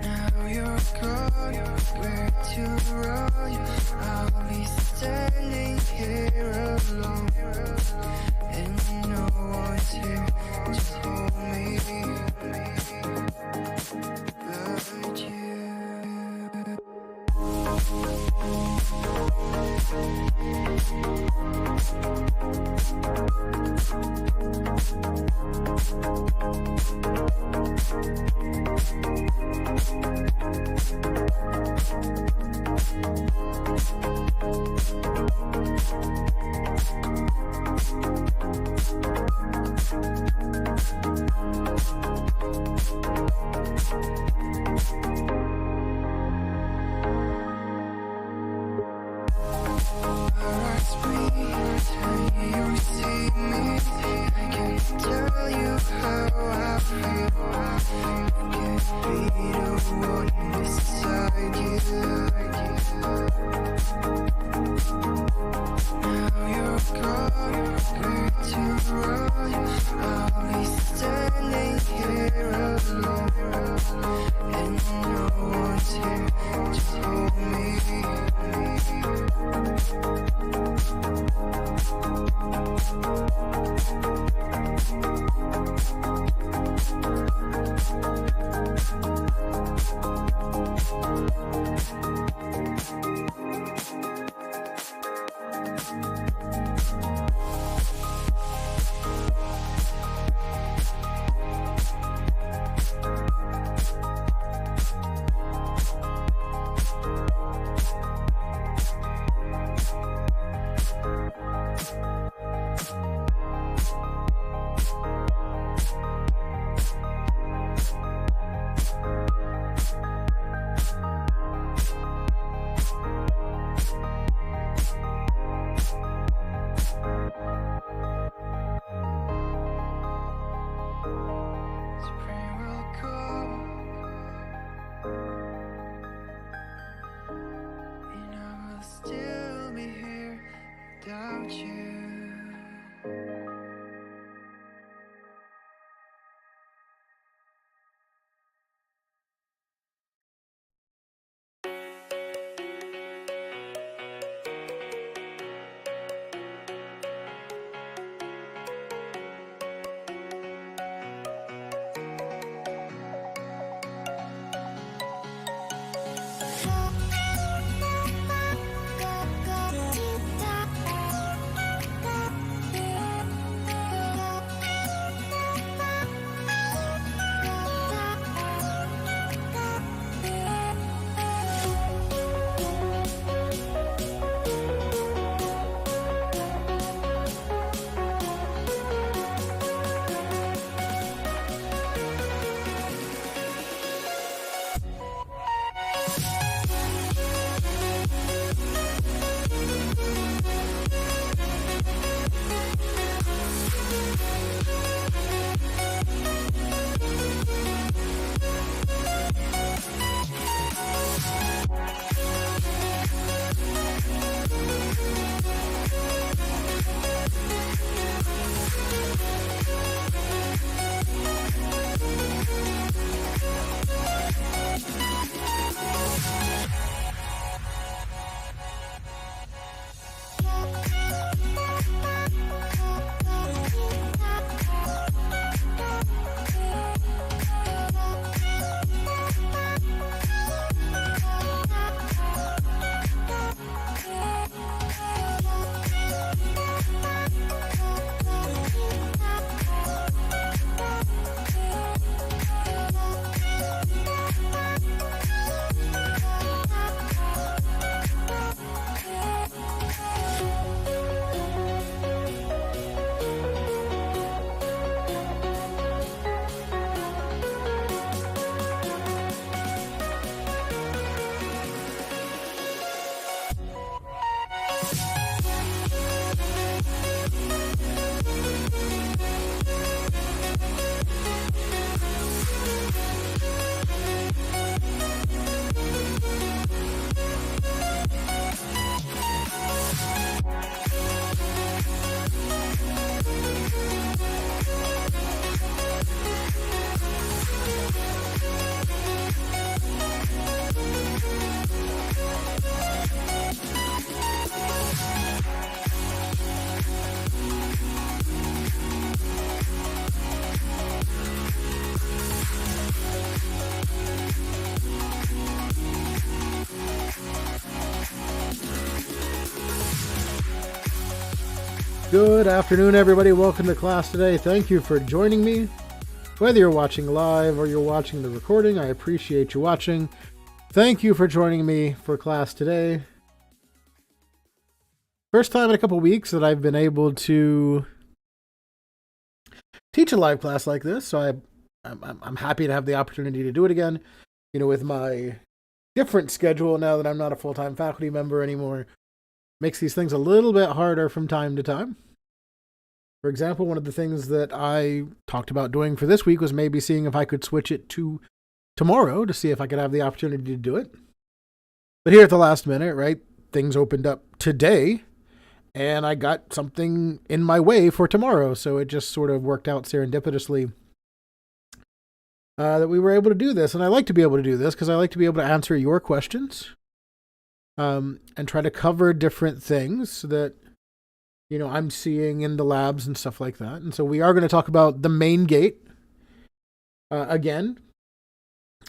Now you're gone, where to run? I'll be standing here alone, and no one's here to hold me but you. Good afternoon, everybody. Welcome to class today. Thank you for joining me. Whether you're watching live or you're watching the recording, I appreciate you watching. Thank you for joining me for class today. First time in a couple weeks that I've been able to teach a live class like this, so I'm happy to have the opportunity to do it again. You know, with my different schedule now that I'm not a full-time faculty member anymore, makes these things a little bit harder from time to time. For example, one of the things that I talked about doing for this week was maybe seeing if I could switch it to tomorrow to see if I could have the opportunity to do it. But here at the last minute, right, things opened up today, and I got something in my way for tomorrow, so it just sort of worked out serendipitously that we were able to do this. And I like to be able to do this because I like to be able to answer your questions. And try to cover different things that, you know, I'm seeing in the labs and stuff like that. And so we are going to talk about the main gate. Again,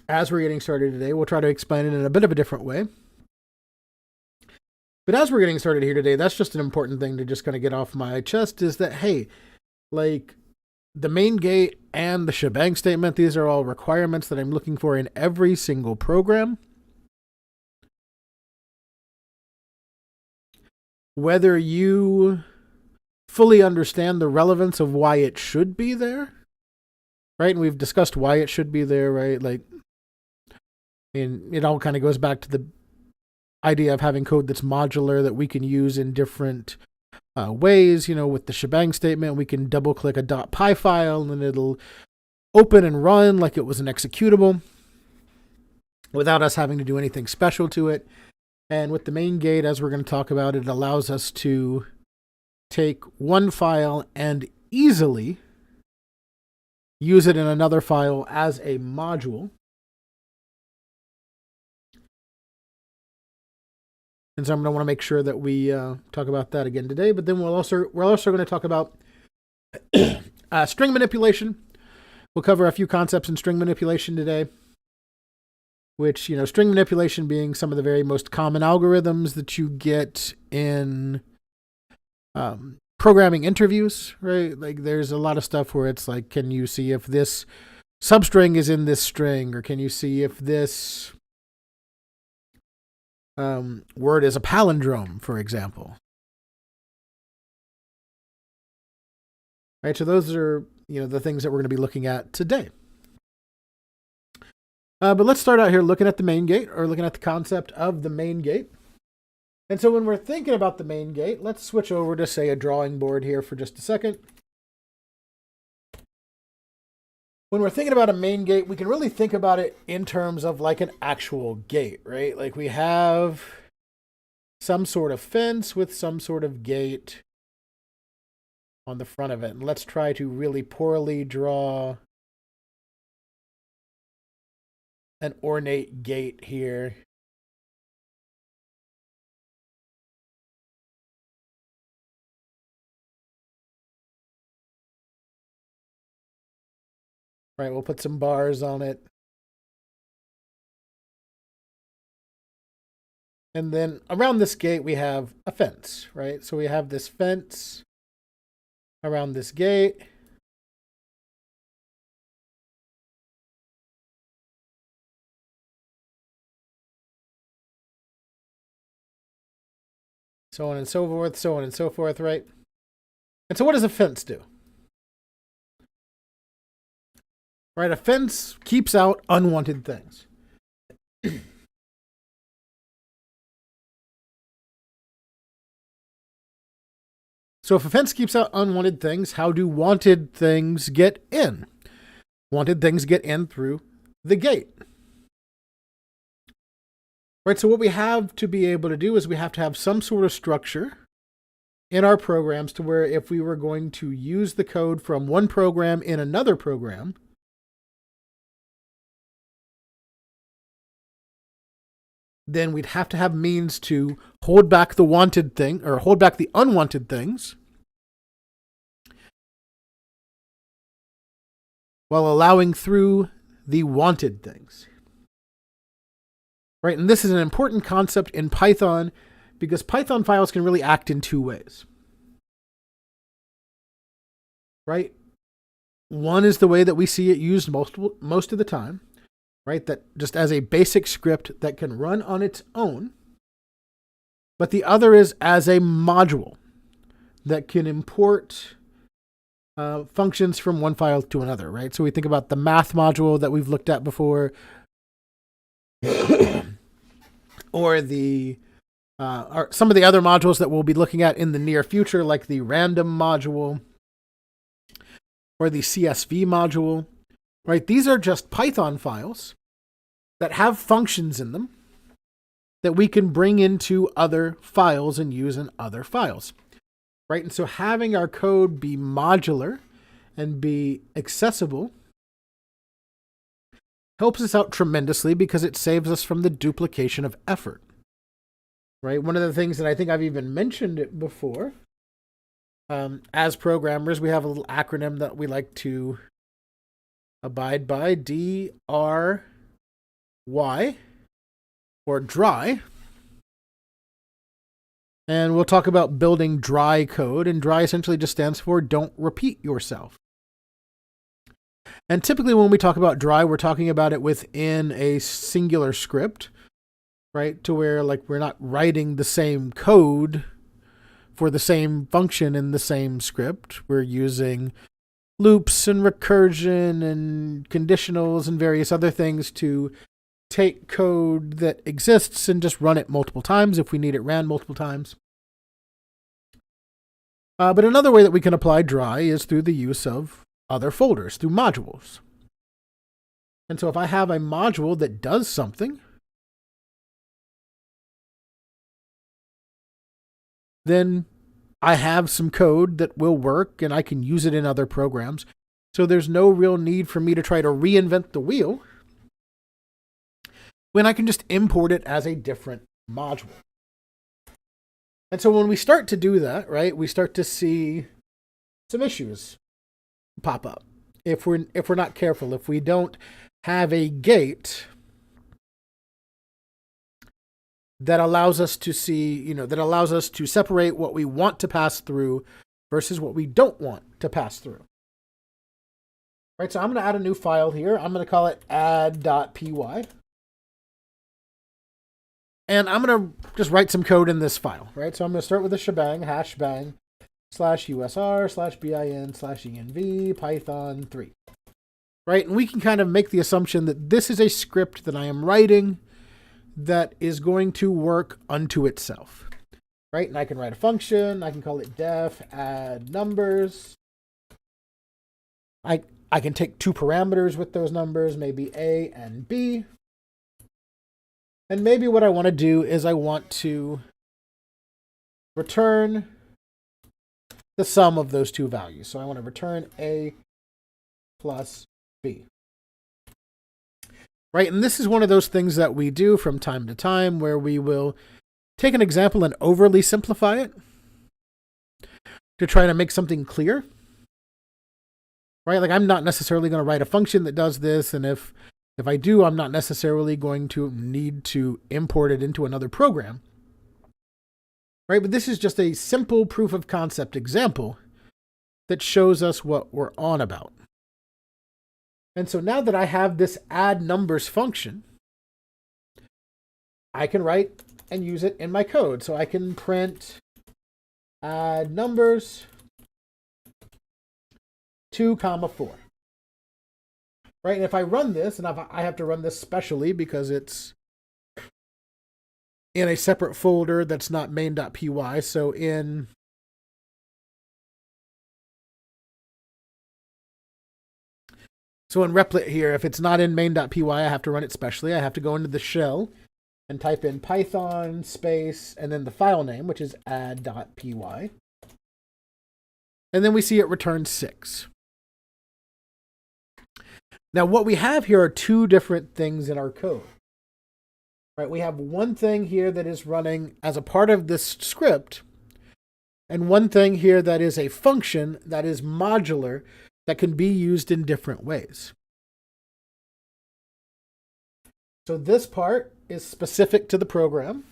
as we're getting started today, we'll try to explain it in a bit of a different way. But as we're getting started here today, that's just an important thing to just kind of get off my chest is that, hey, like the main gate and the shebang statement, these are all requirements that I'm looking for in every single program. Whether you fully understand the relevance of why it should be there, right? And we've discussed why it should be there, right? Like, and it all kind of goes back to the idea of having code that's modular that we can use in different ways. You know, with the shebang statement, we can double click a .py file and it'll open and run like it was an executable without us having to do anything special to it. And with the main gate, as we're going to talk about, it allows us to take one file and easily use it in another file as a module. And so I'm going to want to make sure that we talk about that again today. But then we're also going to talk about string manipulation. We'll cover a few concepts in string manipulation today. Which, you know, string manipulation being some of the very most common algorithms that you get in programming interviews, right? Like there's a lot of stuff where it's like, can you see if this substring is in this string? Or can you see if this word is a palindrome, for example? Right, so those are, you know, the things that we're going to be looking at today. But let's start out here looking at the main gate, or looking at the concept of the main gate. And so when we're thinking about the main gate, let's switch over to, say, a drawing board here for just a second. When we're thinking about a main gate, we can really think about it in terms of like an actual gate, right? Like we have some sort of fence with some sort of gate on the front of it. And let's try to really poorly draw an ornate gate here. Right, we'll put some bars on it. And then around this gate, we have a fence, right? So we have this fence around this gate. So on and so forth, so on and so forth, right? And so what does a fence do? Right, a fence keeps out unwanted things. So if a fence keeps out unwanted things, how do wanted things get in? Wanted things get in through the gate. Right, so what we have to be able to do is we have to have some sort of structure in our programs to where if we were going to use the code from one program in another program, then we'd have to have means to hold back the wanted thing or hold back the unwanted things while allowing through the wanted things. Right, and this is an important concept in Python because Python files can really act in two ways. right? One is the way that we see it used most of the time, right? That just as a basic script that can run on its own. But the other is as a module that can import functions from one file to another, right? So we think about the math module that we've looked at before, or or some of the other modules that we'll be looking at in the near future, like the random module or the CSV module, right? These are just Python files that have functions in them that we can bring into other files and use in other files, right? And so having our code be modular and be accessible helps us out tremendously because it saves us from the duplication of effort, right? One of the things that I think I've even mentioned it before, as programmers, we have a little acronym that we like to abide by, DRY, or dry. And we'll talk about building dry code, and dry essentially just stands for don't repeat yourself. And typically when we talk about dry, we're talking about it within a singular script, right? To where like we're not writing the same code for the same function in the same script. We're using loops and recursion and conditionals and various other things to take code that exists and just run it multiple times if we need it ran multiple times. But another way that we can apply dry is through the use of other folders, through modules. And so if I have a module that does something, then I have some code that will work and I can use it in other programs. So there's no real need for me to try to reinvent the wheel when I can just import it as a different module. And so when we start to do that, right, we start to see some issues pop up. If we're not careful, if we don't have a gate that allows us to see, that allows us to separate what we want to pass through versus what we don't want to pass through. Right, so I'm going to add a new file here. I'm going to call it add.py. And I'm going to just write some code in this file, right? So I'm going to start with a shebang, /bang, /usr/bin/env python 3. Right, and we can kind of make the assumption that this is a script that I am writing that is going to work unto itself, right? And I can write a function. I can call it def add numbers. I can take two parameters with those numbers, maybe a and b. And maybe what I want to do is I want to return the sum of those two values. So I want to return a plus b. Right, and this is one of those things that we do from time to time where we will take an example and overly simplify it to try to make something clear. Right, like I'm not necessarily going to write a function that does this, and if I do, I'm not necessarily going to need to import it into another program. Right, but this is just a simple proof of concept example that shows us what we're on about. And so now that I have this add numbers function, I can write and use it in my code. So I can print add numbers 2, 4. Right, and if I run this, and I have to run this specially because it's in a separate folder that's not main.py. So in Replit here, if it's not in main.py, I have to run it specially. I have to go into the shell and type in Python space and then the file name, which is add.py. And then we see it returns 6. Now, what we have here are two different things in our code. Right? We have one thing here that is running as a part of this script, and one thing here that is a function that is modular that can be used in different ways. So this part is specific to the program,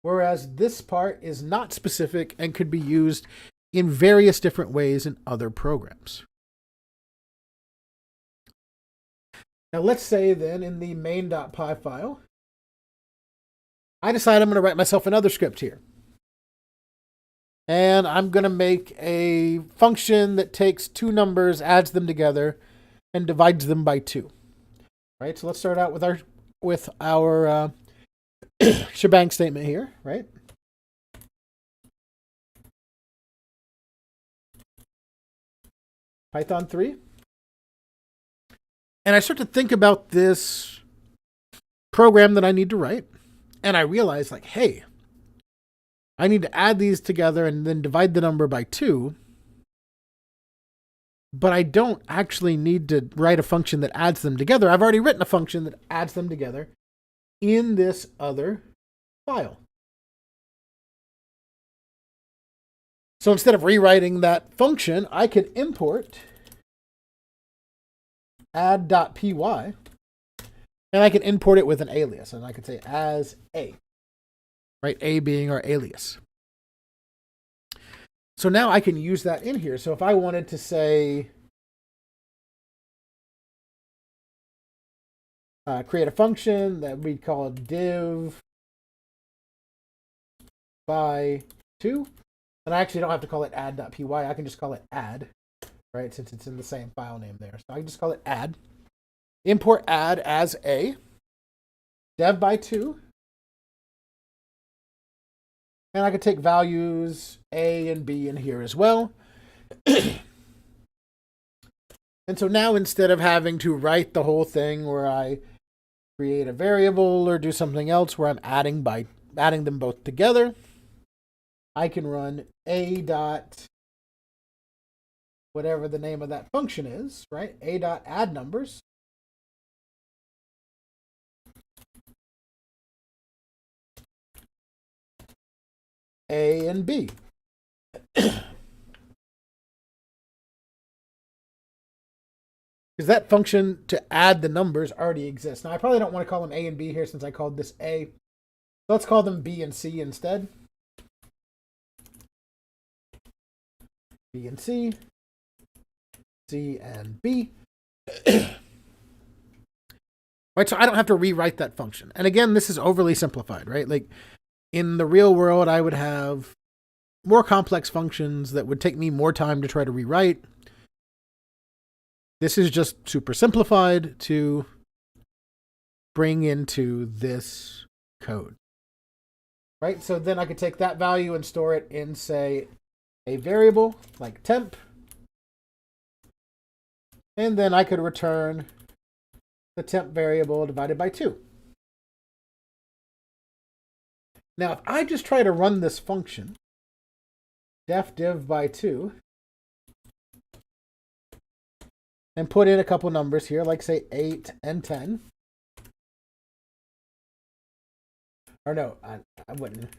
whereas this part is not specific and could be used in various different ways in other programs. Now let's say then in the main.py file, I decide I'm going to write myself another script here. And I'm going to make a function that takes two numbers, adds them together, and divides them by 2. Right? So let's start out with our shebang statement here, right? Python 3. And I start to think about this program that I need to write. And I realize, like, hey, I need to add these together and then divide the number by 2. But I don't actually need to write a function that adds them together. I've already written a function that adds them together in this other file. So instead of rewriting that function, I could import add.py, and I can import it with an alias, and I could say as a, right? A being our alias. So now I can use that in here. So if I wanted to say, create a function that we call div by 2, and I actually don't have to call it add.py. I can just call it add, right? Since it's in the same file name there. So I can just call it add. Import add as a, dev by 2. And I could take values A and B in here as well. And so now instead of having to write the whole thing where I create a variable or do something else where I'm adding them both together, I can run a dot whatever the name of that function is, right? A dot add numbers. A and B. Because that function to add the numbers already exists. Now, I probably don't want to call them A and B here since I called this A. So let's call them B and C instead. B and C. C and B. Right, so I don't have to rewrite that function. And again, this is overly simplified, right? Like, in the real world, I would have more complex functions that would take me more time to try to rewrite. This is just super simplified to bring into this code. Right? So then I could take that value and store it in, say, a variable like temp. And then I could return the temp variable divided by 2. Now, if I just try to run this function, def div by 2, and put in a couple numbers here, like say 8 and 10. Or no, I wouldn't.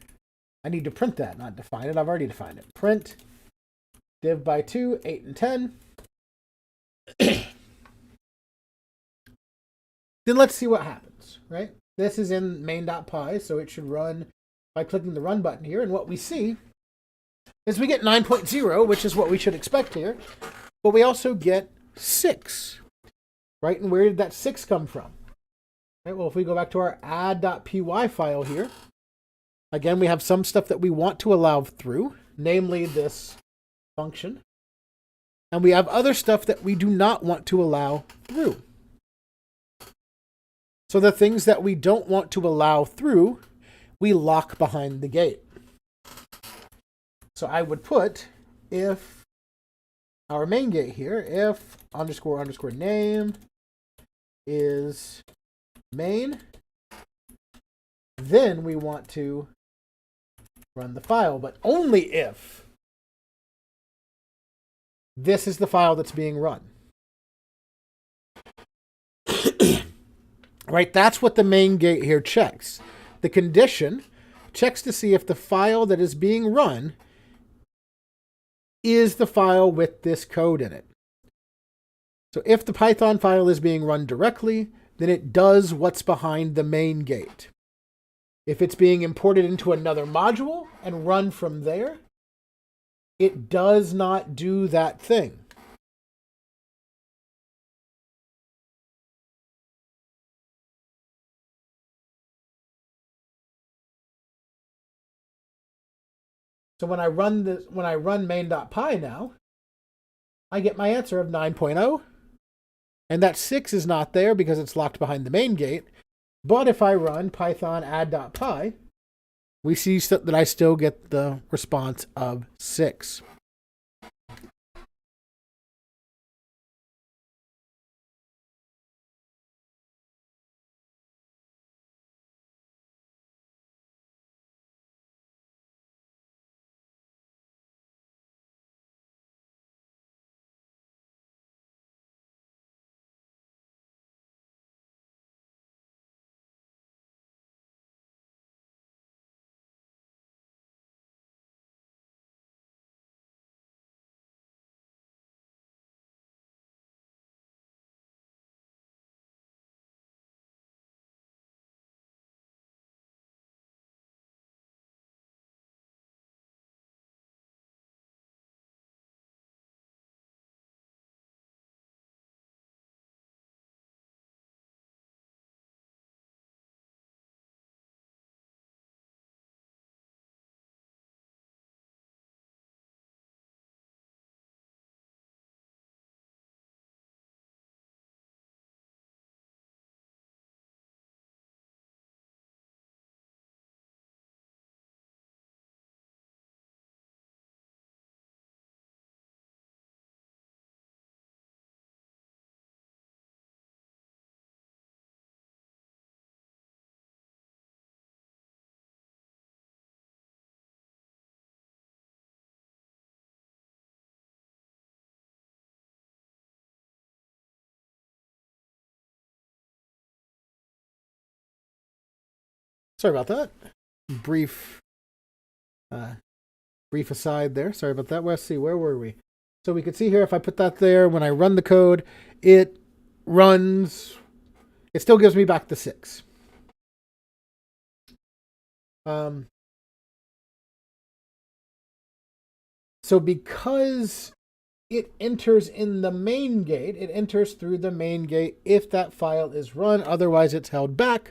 I need to print that, not define it. I've already defined it. Print div by 2, 8 and 10. Then let's see what happens, right? This is in main.py, so it should run by clicking the run button here. And what we see is we get 9.0, which is what we should expect here. But we also get 6, right? And where did that 6 come from? Right, well, if we go back to our add.py file here, again, we have some stuff that we want to allow through, namely this function. And we have other stuff that we do not want to allow through. So the things that we don't want to allow through, we lock behind the gate. So I would put if our main gate here, if underscore underscore name is main, then we want to run the file, but only if this is the file that's being run. Right, that's what the main gate here checks. The condition checks to see if the file that is being run is the file with this code in it. So if the Python file is being run directly, then it does what's behind the main gate. If it's being imported into another module and run from there, it does not do that thing. So when I run main.py now, I get my answer of 9.0. And that 6 is not there because it's locked behind the main gate. But if I run python add.py, we see that I still get the response of 6. Sorry about that. Brief aside there. Sorry about that. Let's see, where were we? So we can see here, if I put that there, when I run the code, it runs, it still gives me back the 6. So because it enters in the main gate, it enters through the main gate if that file is run, otherwise it's held back.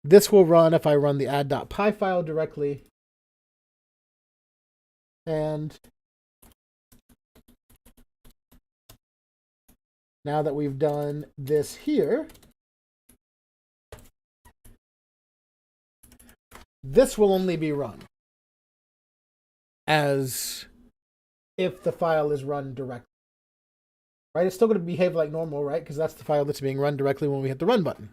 This will run if I run the add.py file directly. And now that we've done this here, this will only be run as if the file is run directly. Right? It's still going to behave like normal, right? Because that's the file that's being run directly when we hit the run button.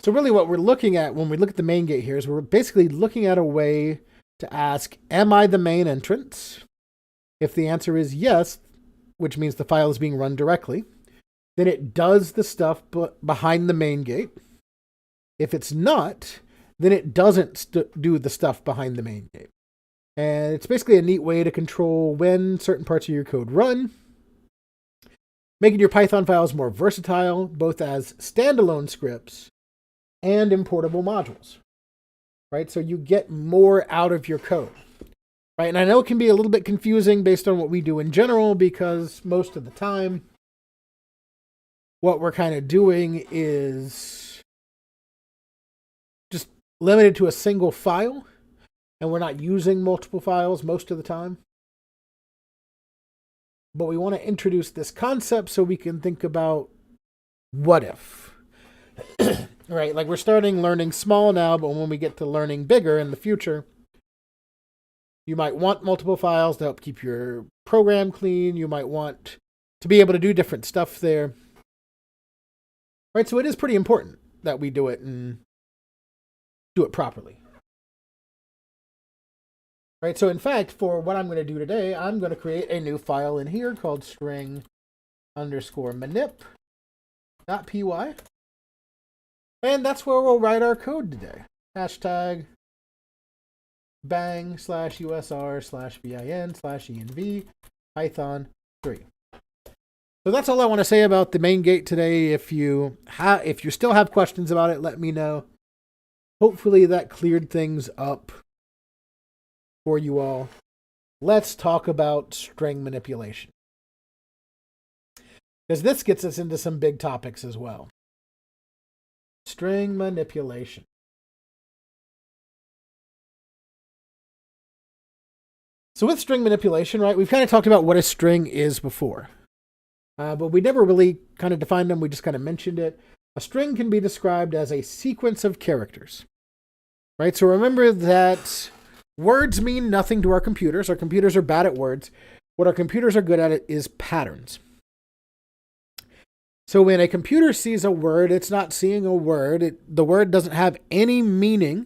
So really what we're looking at when we look at the main gate here is we're basically looking at a way to ask, am I the main entrance? If the answer is yes, which means the file is being run directly, then it does the stuff behind the main gate. If it's not, then it doesn't do the stuff behind the main gate. And it's basically a neat way to control when certain parts of your code run, making your Python files more versatile, both as standalone scripts and importable modules, right? So you get more out of your code, right? And I know it can be a little bit confusing based on what we do in general, because most of the time, what we're kind of doing is just limited to a single file, and we're not using multiple files most of the time. But we want to introduce this concept so we can think about what if. Right, like we're starting learning small now, but when we get to learning bigger in the future, you might want multiple files to help keep your program clean. You might want to be able to do different stuff there. Right, so it is pretty important that we do it and do it properly. Right, so in fact, for what I'm going to do today, I'm going to create a new file in here called string_manip.py. And that's where we'll write our code today. Hashtag bang/usr/bin/env Python 3. So that's all I want to say about the main gate today. If you still have questions about it, let me know. Hopefully that cleared things up. for you all. Let's talk about string manipulation, because this gets us into some big topics as well. String manipulation. So with string manipulation, right, we've kind of talked about what a string is before. But we never really kind of defined them. We just kind of mentioned it. A string can be described as a sequence of characters. Right? So remember that words mean nothing to our computers. Our computers are bad at words. What our computers are good at is patterns. So when a computer sees a word, it's not seeing a word. The word doesn't have any meaning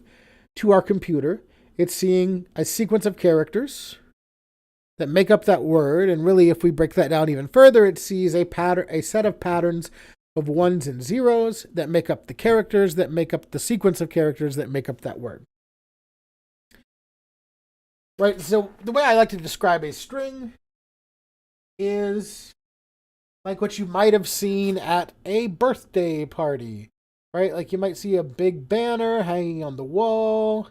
to our computer. It's seeing a sequence of characters that make up that word. And really, if we break that down even further, it sees a set of patterns of ones and zeros that make up the characters, that make up the sequence of characters that make up that word. Right, so the way I like to describe a string is like what you might have seen at a birthday party, right? Like you might see a big banner hanging on the wall,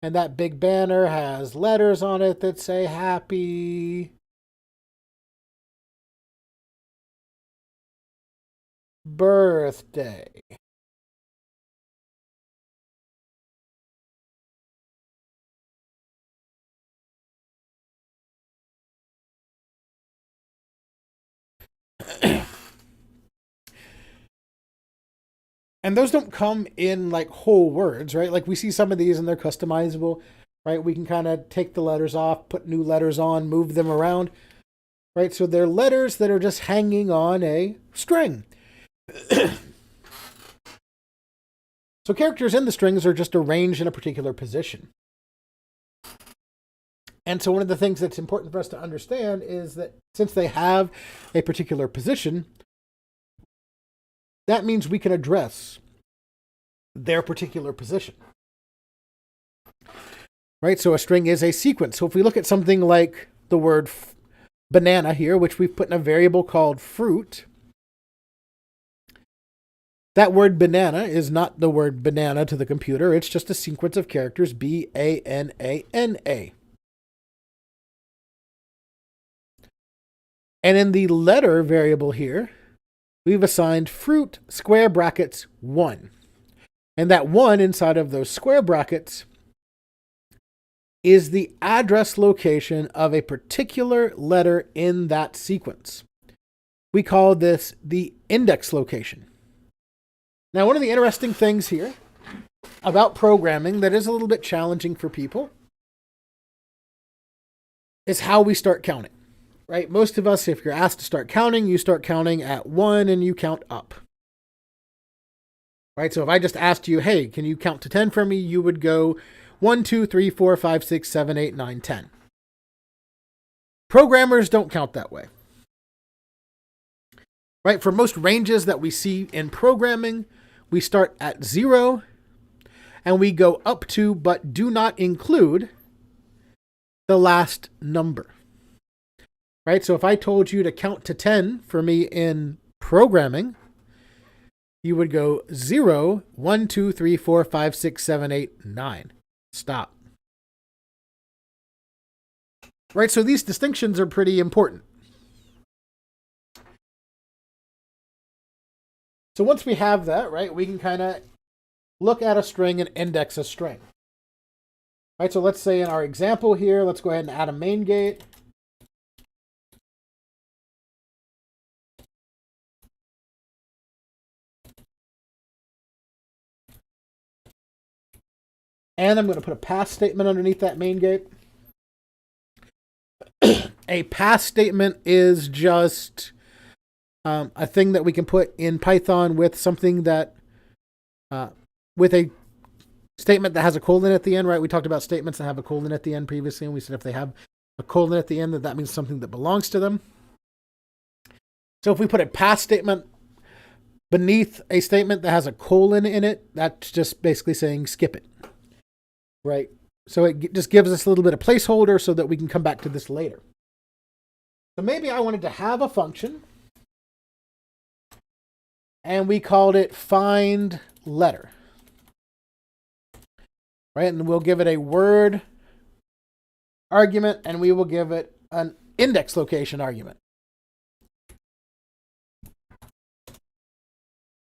and that big banner has letters on it that say happy birthday. And those don't come in like whole words, right? Like we see some of these and they're customizable, right? We can kind of take the letters off, put new letters on, move them around, right? So they're letters that are just hanging on a string. So characters in the strings are just arranged in a particular position. And so one of the things that's important for us to understand is that since they have a particular position, that means we can address their particular position. Right? So a string is a sequence. So if we look at something like the word banana here, which we've put in a variable called fruit, that word banana is not the word banana to the computer. It's just a sequence of characters, B-A-N-A-N-A. And in the letter variable here, we've assigned fruit square brackets 1. And that 1 inside of those square brackets is the address location of a particular letter in that sequence. We call this the index location. Now, one of the interesting things here about programming that is a little bit challenging for people is how we start counting, right? Most of us, if you're asked to start counting, you start counting at 1 and you count up, right? So if I just asked you, hey, can you count to 10 for me? You would go 1, 2, 3, 4, 5, 6, 7, 8, 9, 10. Programmers don't count that way, right? For most ranges that we see in programming, we start at 0 and we go up to, but do not include the last number, right? So if I told you to count to 10 for me in programming, you would go 0, 1, 2, 3, 4, 5, 6, 7, 8, 9. Stop. Right? So these distinctions are pretty important. So once we have that, right, we can kind of look at a string and index a string. Right? So let's say in our example here, let's go ahead and add a main gate. And I'm going to put a pass statement underneath that main gate. A pass statement is just a thing that we can put in Python with something that, with a statement that has a colon at the end, right? We talked about statements that have a colon at the end previously, and we said if they have a colon at the end, that means something that belongs to them. So if we put a pass statement beneath a statement that has a colon in it, that's just basically saying skip it, right? So it just gives us a little bit of placeholder so that we can come back to this later. So maybe I wanted to have a function and we called it find letter, right? And we'll give it a word argument, and we will give it an index location argument.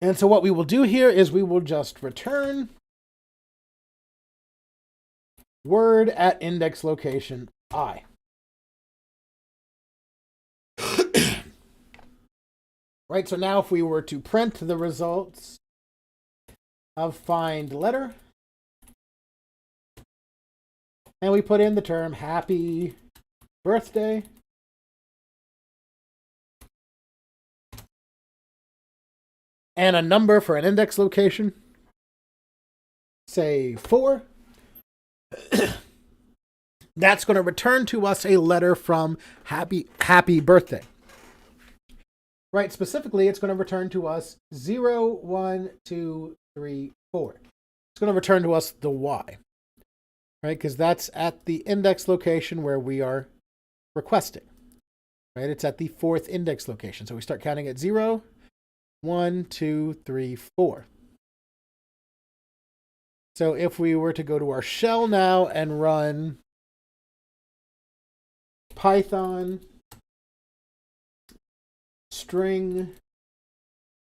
And so what we will do here is we will just return word at index location I. Right, so now if we were to print the results of find letter, and we put in the term happy birthday, and a number for an index location, say 4, that's going to return to us a letter from happy birthday. Right, specifically, it's going to return to us 0, 1, 2, 3, 4. It's going to return to us the Y. Right, because that's at the index location where we are requesting. Right, it's at the 4th index location. So we start counting at 0, 1, 2, 3, 4. So if we were to go to our shell now and run Python string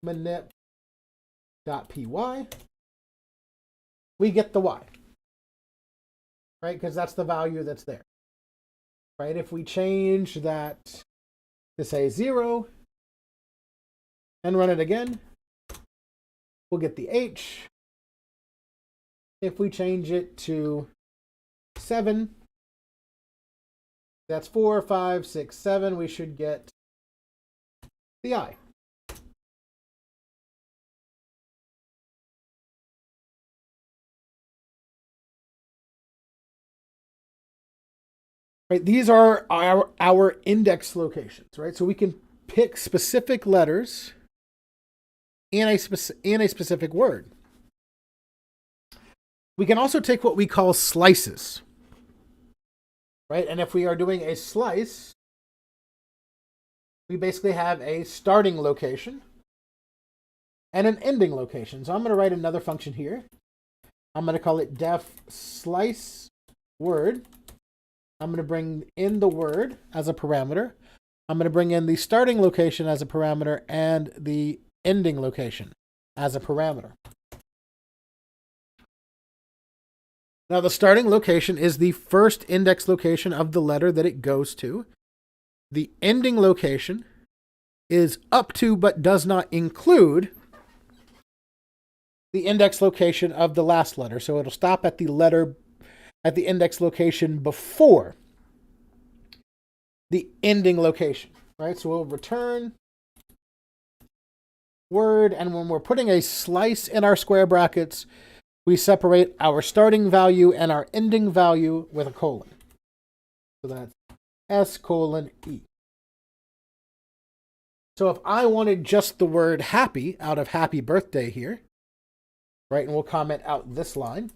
manip.py, we get the Y. Right, because that's the value that's there. Right, if we change that to say 0 and run it again, we'll get the H. If we change it to 7, that's 4, 5, 6, 7, we should get the I. Right, these are our index locations, right? So we can pick specific letters in a specific word. We can also take what we call slices, right? And if we are doing a slice, we basically have a starting location and an ending location. So I'm going to write another function here. I'm going to call it def slice word. I'm going to bring in the word as a parameter. I'm going to bring in the starting location as a parameter and the ending location as a parameter. Now, the starting location is the first index location of the letter that it goes to. The ending location is up to but does not include the index location of the last letter. So it'll stop at the letter at the index location before the ending location, right? So we'll return word, and when we're putting a slice in our square brackets, we separate our starting value and our ending value with a colon. So that's S:E. So if I wanted just the word happy out of happy birthday here, right, and we'll comment out this line,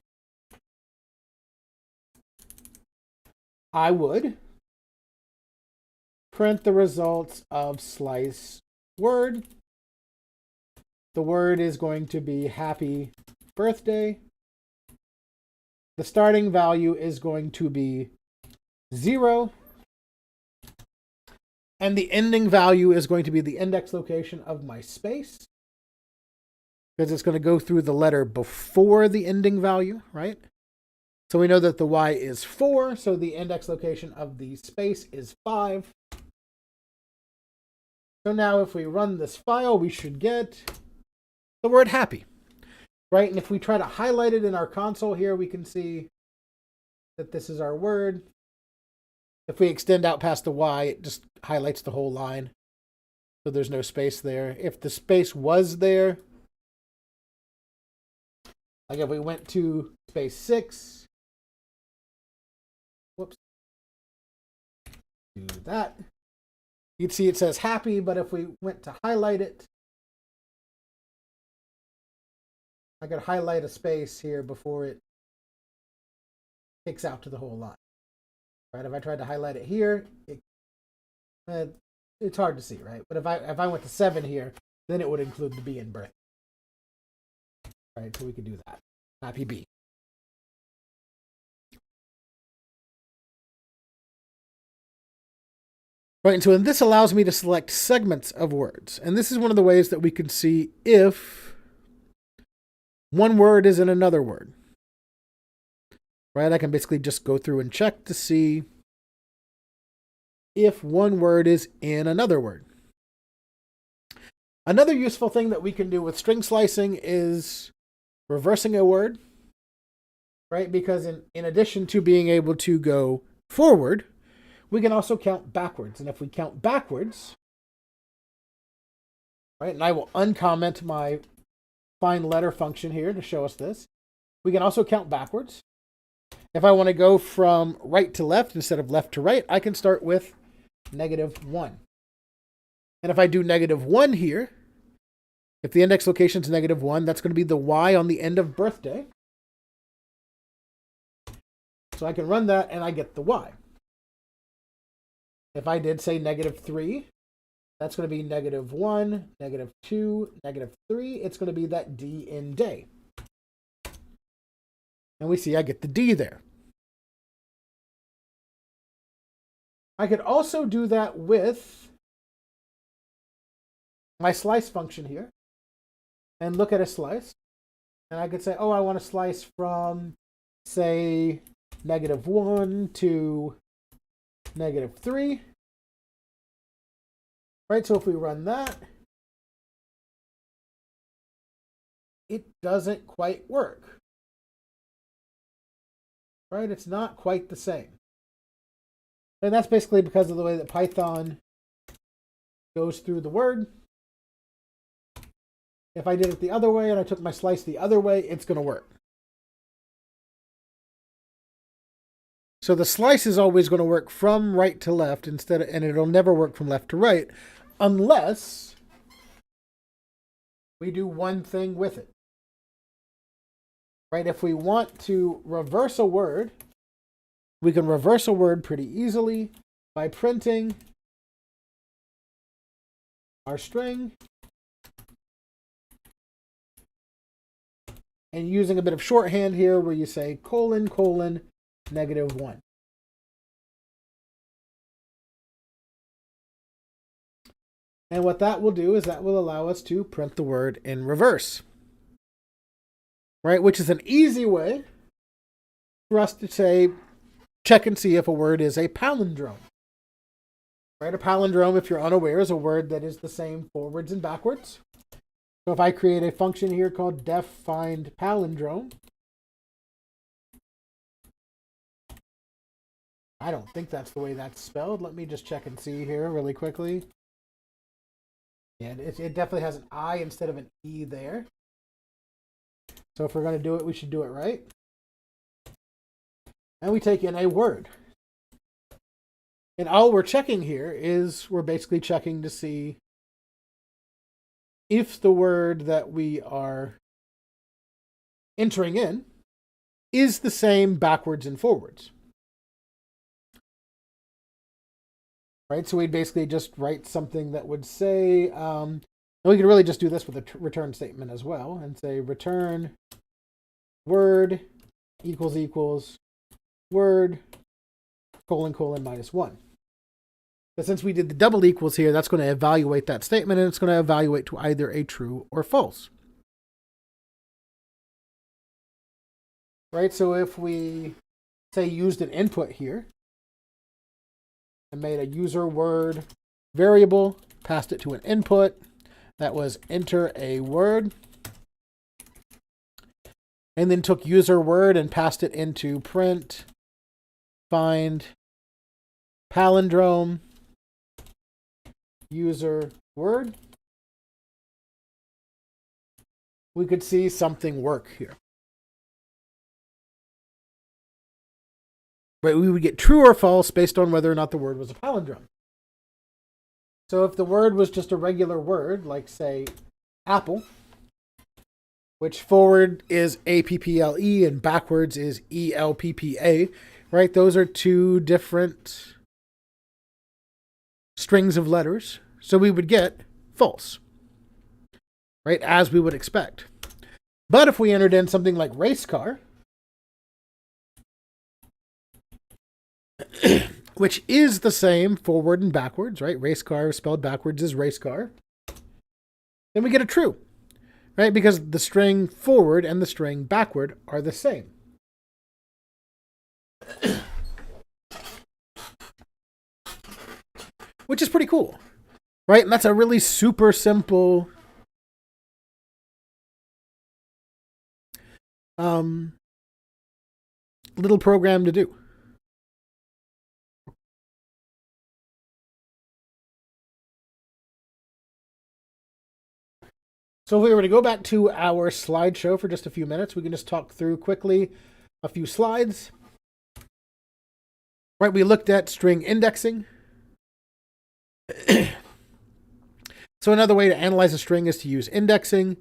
I would print the results of slice word. The word is going to be happy birthday. The starting value is going to be 0. And the ending value is going to be the index location of my space, because it's going to go through the letter before the ending value, right? So we know that the Y is 4, so the index location of the space is 5. So now if we run this file, we should get the word happy, right? And if we try to highlight it in our console here, we can see that this is our word. If we extend out past the Y, it just highlights the whole line. So there's no space there. If the space was there, like if we went to space 6, whoops, do that, you'd see it says happy, but if we went to highlight it, I could highlight a space here before it kicks out to the whole line. Right? If I tried to highlight it here, it's hard to see, right? But if I went to 7 here, then it would include the B in birth. Right? So we could do that. Happy B. Right, and so this allows me to select segments of words. And this is one of the ways that we can see if one word is in another word. Right, I can basically just go through and check to see if one word is in another word. Another useful thing that we can do with string slicing is reversing a word. Right, because in addition to being able to go forward, we can also count backwards. And if we count backwards, right, and I will uncomment my find letter function here to show us this. We can also count backwards. If I want to go from right to left instead of left to right, I can start with -1. And if I do -1 here, if the index location is -1, that's going to be the Y on the end of birthday. So I can run that and I get the Y. If I did say -3, that's going to be -1, -2, -3. It's going to be that D in day. And we see I get the D there. I could also do that with my slice function here and look at a slice. And I could say, oh, I want to slice from, say, -1 to -3. Right, so if we run that, it doesn't quite work. Right, it's not quite the same. And that's basically because of the way that Python goes through the word. If I did it the other way and I took my slice the other way, it's going to work. So the slice is always going to work from right to left instead of, and it'll never work from left to right unless we do one thing with it. Right? If we want to reverse a word, we can reverse a word pretty easily by printing our string and using a bit of shorthand here where you say ::, -1. And what that will do is that will allow us to print the word in reverse. Right? Which is an easy way for us to say, check and see if a word is a palindrome. Right? A palindrome, if you're unaware, is a word that is the same forwards and backwards. So if I create a function here called def_find_palindrome, I don't think that's the way that's spelled. Let me just check and see here really quickly. Yeah, it definitely has an I instead of an E there. So if we're going to do it, we should do it right. And we take in a word. And all we're checking here is we're basically checking to see if the word that we are entering in is the same backwards and forwards. Right, so we'd basically just write something that would say, and we could really just do this with a return statement as well, and say return word == word : ::1. But since we did the double equals here, that's going to evaluate that statement, and it's going to evaluate to either a true or false. Right, so if we say used an input here, and made a user word variable, passed it to an input that was enter a word, and then took user word and passed it into print find palindrome user word, we could see something work here. Right, we would get true or false based on whether or not the word was a palindrome. So if the word was just a regular word, like say apple, which forward is APPLE and backwards is ELPPA, right? Those are two different strings of letters. So we would get false, right? As we would expect. But if we entered in something like race car, which is the same forward and backwards, right? Race car spelled backwards is race car. Then we get a true, right? Because the string forward and the string backward are the same. Which is pretty cool, right? And that's a really super simple little program to do. So if we were to go back to our slideshow for just a few minutes, we can just talk through quickly a few slides. Right, we looked at string indexing. So another way to analyze a string is to use indexing.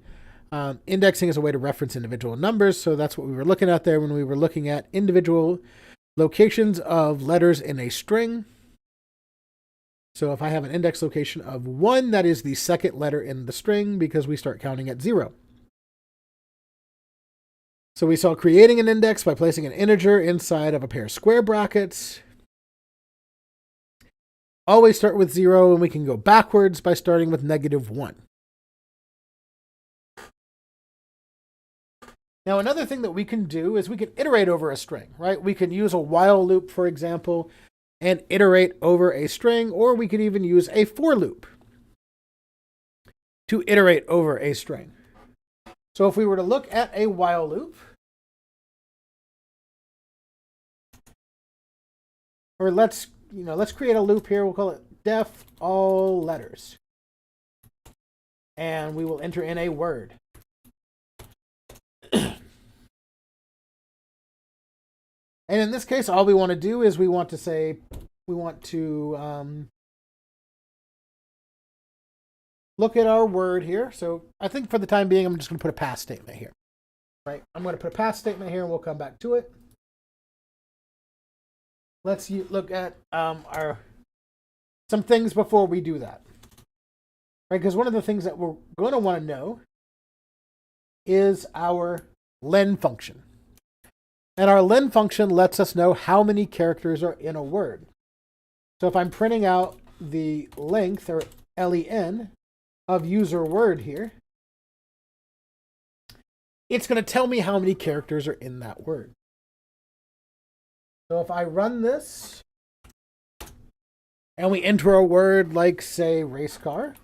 Indexing is a way to reference individual numbers, so that's what we were looking at there when we were looking at individual locations of letters in a string. So if I have an index location of 1, that is the second letter in the string because we start counting at 0. So we saw creating an index by placing an integer inside of a pair of square brackets. Always start with 0, and we can go backwards by starting with -1. Now, another thing that we can do is we can iterate over a string, right? We can use a while loop, for example, and iterate over a string, or we could even use a for loop to iterate over a string. So if we were to look at a while loop, or let's create a loop here. We'll call it def all letters. And we will enter in a word. And in this case, all we want to do is we want to look at our word here. So I think for the time being, I'm just going to put a pass statement here. Right? I'm going to put a pass statement here, and we'll come back to it. Let's look at some things before we do that. Right? Because one of the things that we're going to want to know is our len function. And our len function lets us know how many characters are in a word. So if I'm printing out the length, or len, of user word here, it's going to tell me how many characters are in that word. So if I run this, and we enter a word like, say, race car,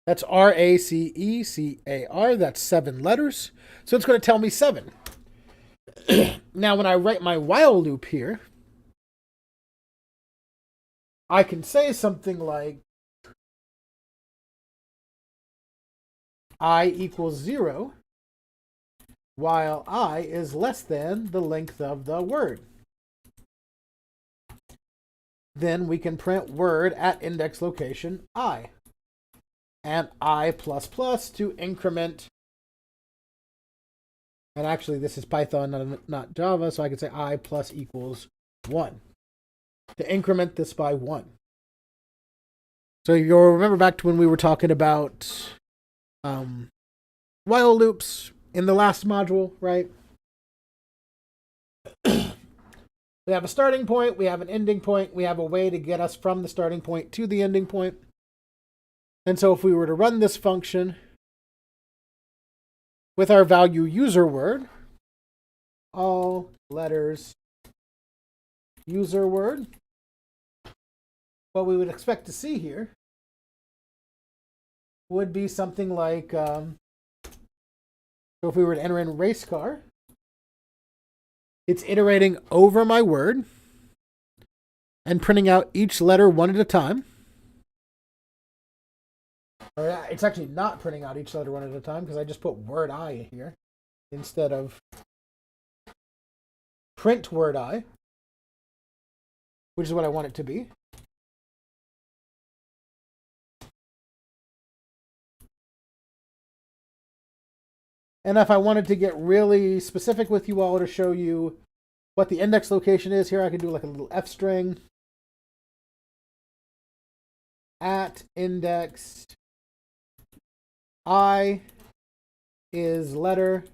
that's RACECAR, that's 7 letters. So it's going to tell me 7. Now, when I write my while loop here, I can say something like I equals 0, while I is less than the length of the word. Then we can print word at index location I. And I++ to increment. And actually, this is Python, not Java, so I can say I plus equals 1 to increment this by 1. So you'll remember back to when we were talking about while loops in the last module, right? We have a starting point, we have an ending point, we have a way to get us from the starting point to the ending point. And so if we were to run this function with our value user word, all letters user word, what we would expect to see here would be something like, so if we were to enter in race car, it's iterating over my word and printing out each letter one at a time. Or it's actually not printing out each letter one at a time because I just put word I here instead of print word I, which is what I want it to be. And if I wanted to get really specific with you all to show you what the index location is here, I could do like a little F string at index I is letter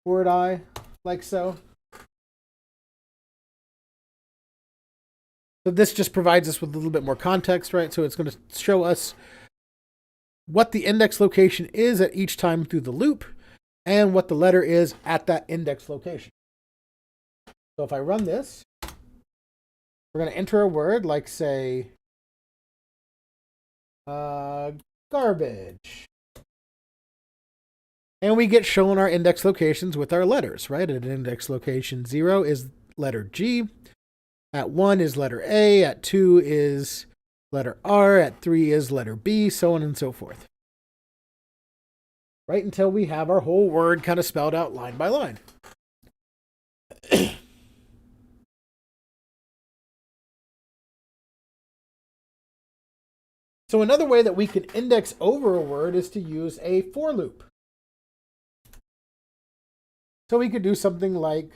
word I, like so. So this just provides us with a little bit more context, right? So it's going to show us what the index location is at each time through the loop and what the letter is at that index location. So if I run this, we're going to enter a word like, say, garbage. And we get shown our index locations with our letters, right? At index location 0 is letter G. At 1 is letter A. At 2 is letter R. At 3 is letter B, so on and so forth. Right until we have our whole word kind of spelled out line by line. So another way that we can index over a word is to use a for loop. So we could do something like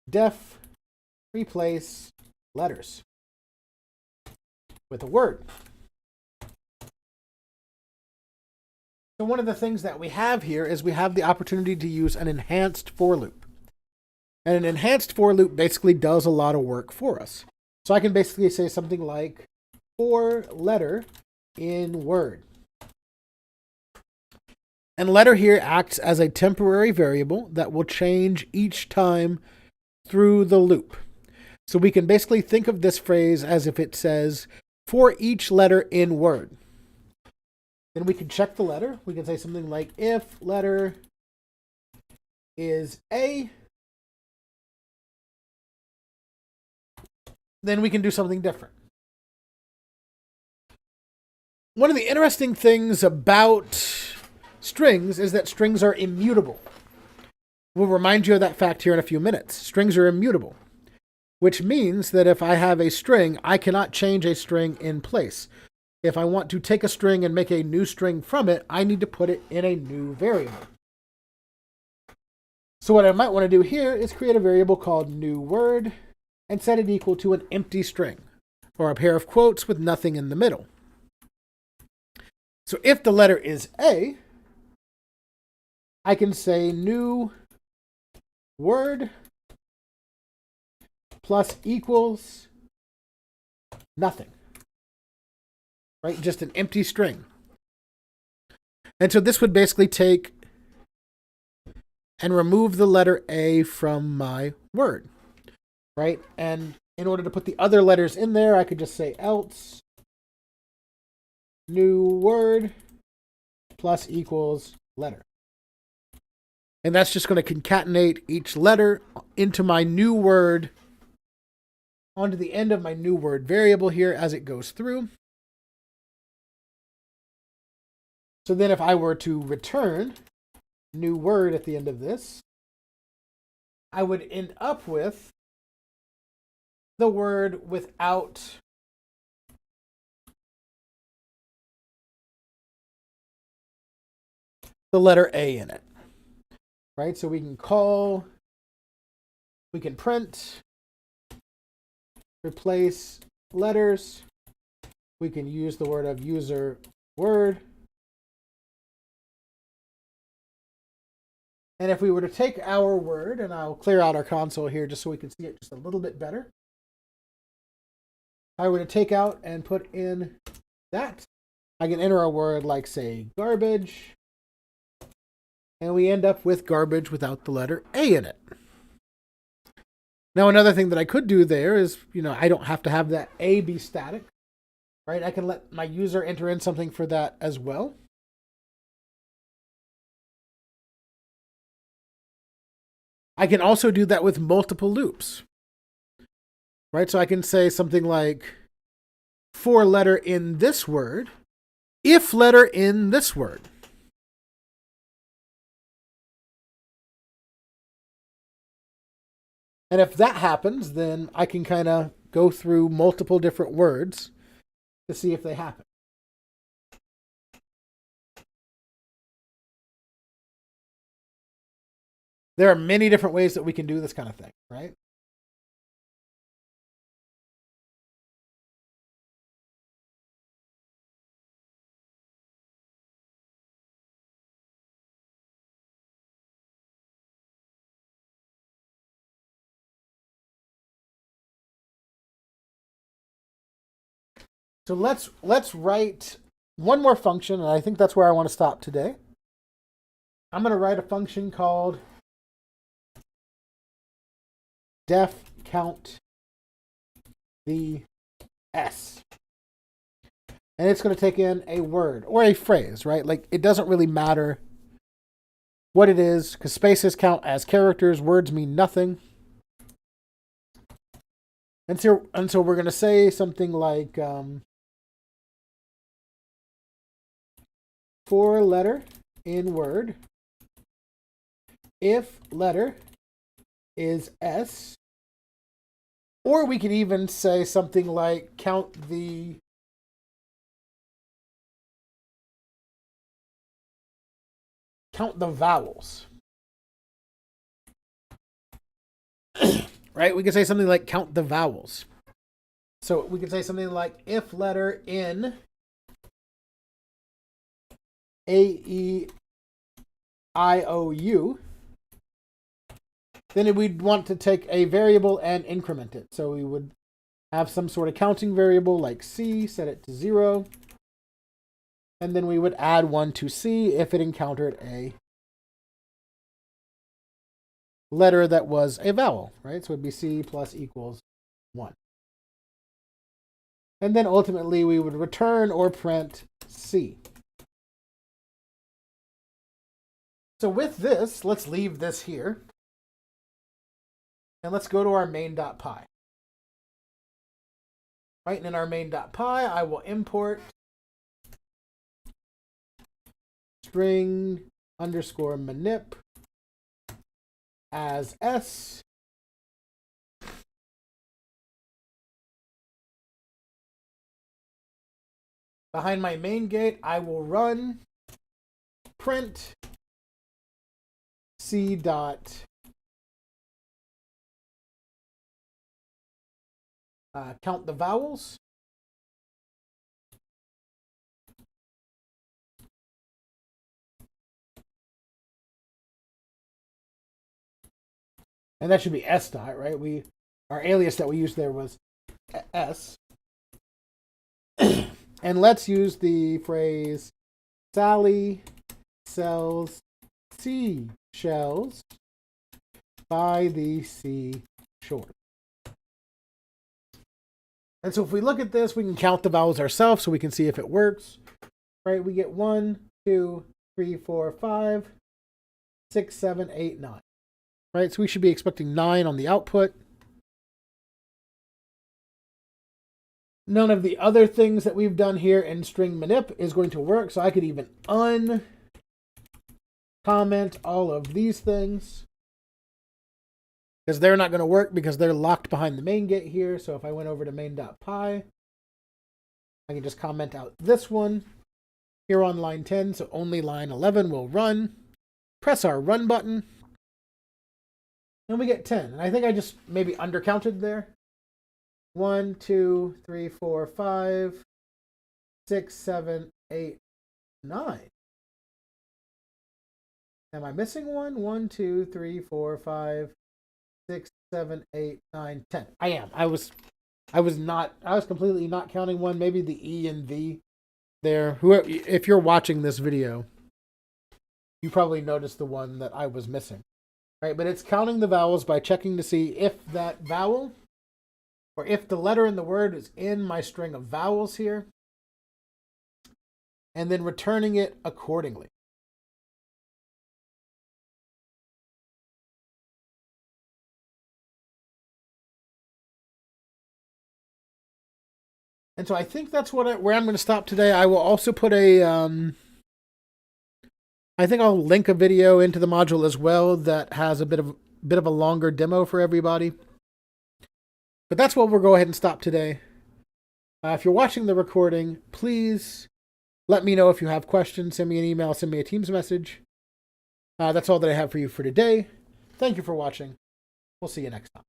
def replace letters with a word. So one of the things that we have here is we have the opportunity to use an enhanced for loop. And an enhanced for loop basically does a lot of work for us. So I can basically say something like for letter in word. And letter here acts as a temporary variable that will change each time through the loop. So we can basically think of this phrase as if it says for each letter in word. Then we can check the letter. We can say something like if letter is A, then we can do something different. One of the interesting things about strings is that strings are immutable. We'll remind you of that fact here in a few minutes. Strings are immutable, which means that if I have a string, I cannot change a string in place. If I want to take a string and make a new string from it, I need to put it in a new variable. So what I might want to do here is create a variable called new word and set it equal to an empty string, or a pair of quotes with nothing in the middle. So if the letter is A, I can say new word plus equals nothing. Right? Just an empty string. And so this would basically take and remove the letter A from my word. Right? And in order to put the other letters in there, I could just say else new word plus equals letter. And that's just going to concatenate each letter into my new word onto the end of my new word variable here as it goes through. So then if I were to return new word at the end of this, I would end up with the word without the letter A in it. Right? So we can print, replace letters. We can use the word of user word. And if we were to take our word, and I'll clear out our console here just so we can see it just a little bit better. If I were to take out and put in that, I can enter a word like, say, garbage. And we end up with garbage without the letter A in it. Now, another thing that I could do there is, I don't have to have that A be static, right? I can let my user enter in something for that as well. I can also do that with multiple loops, right? So I can say something like, for letter in this word, if letter in this word. And if that happens, then I can kind of go through multiple different words to see if they happen. There are many different ways that we can do this kind of thing, right? So let's write one more function, and I think that's where I want to stop today. I'm going to write a function called def count the S. And it's going to take in a word or a phrase, right? Like, it doesn't really matter what it is, because spaces count as characters, words mean nothing. And so we're going to say something like 4 letter in word, if letter is S, or we could even say something like count the vowels. Right? We could say something like count the vowels. So we could say something like if letter in A-E-I-O-U, then we'd want to take a variable and increment it. So we would have some sort of counting variable like C, set it to 0. And then we would add 1 to C if it encountered a letter that was a vowel, right? So it would be C plus equals 1. And then ultimately we would return or print C. So with this, let's leave this here. And let's go to our main.py. Right, and in our main.py, I will import string underscore manip as S. Behind my main gate, I will run print C dot count the vowels. And that should be S dot, right? Our alias that we used there was S. And let's use the phrase Sally sells seashells by the seashore. And so if we look at this, we can count the vowels ourselves so we can see if it works. Right? We get 1, 2, 3, 4, 5, 6, 7, 8, 9. Right? So we should be expecting 9 on the output. None of the other things that we've done here in string manip is going to work. So I could even uncomment all of these things, because they're not going to work because they're locked behind the main gate here. So if I went over to main.py, I can just comment out this one here on line 10. So only line 11 will run. Press our run button. And we get 10. And I think I just maybe undercounted there. 1, 2, 3, 4, 5, 6, 7, 8, 9. Am I missing one? 1, 2, 3, 4, 5, 6, 7, 8, 9, 10. I am. I was completely not counting one. Maybe the E and V there. Whoever, if you're watching this video, you probably noticed the one that I was missing. Right? But it's counting the vowels by checking to see if that vowel, or if the letter in the word is in my string of vowels here, and then returning it accordingly. And so I think that's where I'm going to stop today. I will also put I think I'll link a video into the module as well that has a bit of a longer demo for everybody. But that's what we'll go ahead and stop today. If you're watching the recording, please let me know if you have questions. Send me an email, send me a Teams message. That's all that I have for you for today. Thank you for watching. We'll see you next time.